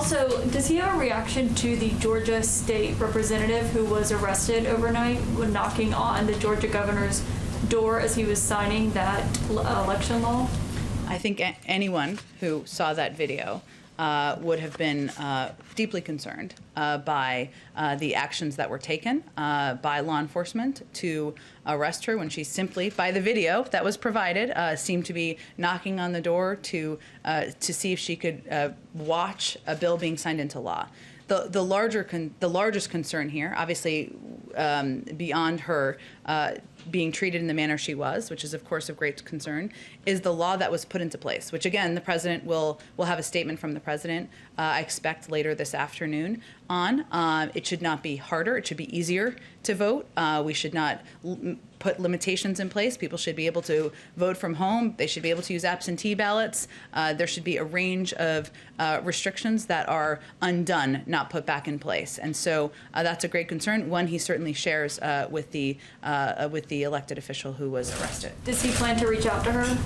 also, does he have a reaction to the Georgia state representative who was arrested overnight when knocking on the Georgia governor's door as he was signing that election law? I think anyone who saw that video would have been deeply concerned by the actions that were taken by law enforcement to arrest her when she simply, by the video that was provided, seemed to be knocking on the door to see if she could watch a bill being signed into law. The largest concern here, obviously, beyond her being treated in the manner she was, which is of course of great concern, is the law that was put into place, which again the president will have a statement from the president, I expect later this afternoon on. It should not be harder, it should be easier to vote. We should not put limitations in place. People should be able to vote from home. They should be able to use absentee ballots. There should be a range of restrictions that are undone, not put back in place. And so that's a great concern, one he certainly shares with the elected official who was arrested. Does he plan to reach out to her?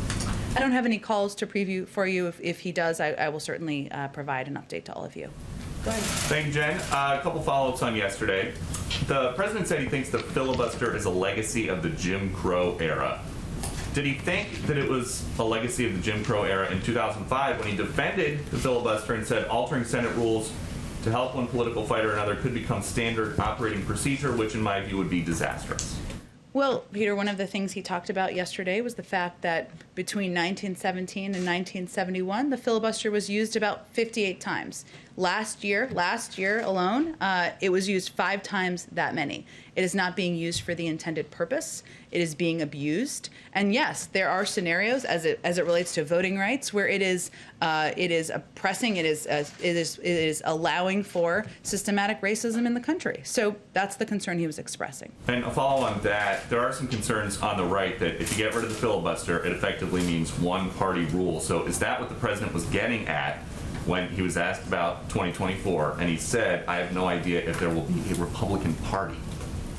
I don't have any calls to preview for you. If he does, I will certainly provide an update to all of you. Go ahead. Thank you, Jen. A couple follow-ups on yesterday. The president said he thinks the filibuster is a legacy of the Jim Crow era. Did he think that it was a legacy of the Jim Crow era in 2005 when he defended the filibuster and said altering Senate rules to help one political fighter or another could become standard operating procedure, which in my view would be disastrous? Well, Peter, one of the things he talked about yesterday was the fact that between 1917 and 1971, the filibuster was used about 58 times. Last year alone, it was used 5 times that many. It is not being used for the intended purpose. It is being abused. And yes, there are scenarios as it relates to voting rights where it is oppressing. It is allowing for systematic racism in the country. So that's the concern he was expressing. And a follow on that, there are some concerns on the right that if you get rid of the filibuster, it effectively means one-party rule. So is that what the president was getting at when he was asked about 2024, and he said, I have no idea if there will be a Republican Party?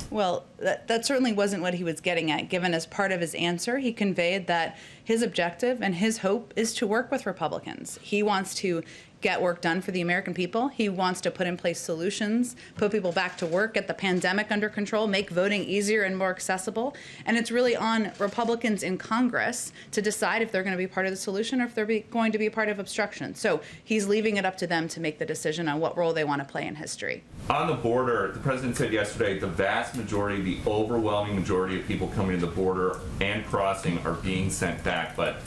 Well, that certainly wasn't what he was getting at. Given as part of his answer, he conveyed that his objective and his hope is to work with Republicans. He wants to get work done for the American people. He wants to put in place solutions, put people back to work, get the pandemic under control, make voting easier and more accessible. And it's really on Republicans in Congress to decide if they're going to be part of the solution or if they're going to be part of obstruction. So he's leaving it up to them to make the decision on what role they want to play in history. On the border, the president said yesterday the vast majority, the overwhelming majority of people coming to the border and crossing are being sent back, but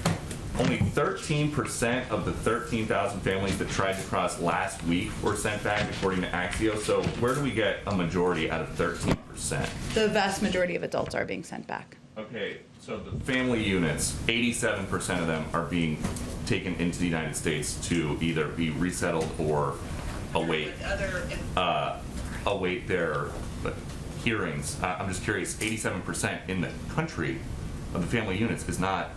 only 13% of the 13,000 families that tried to cross last week were sent back, according to Axios. So where do we get a majority out of 13%? The vast majority of adults are being sent back. Okay, so the family units, 87% of them are being taken into the United States to either be resettled or await their hearings. I'm just curious, 87% in the country of the family units is not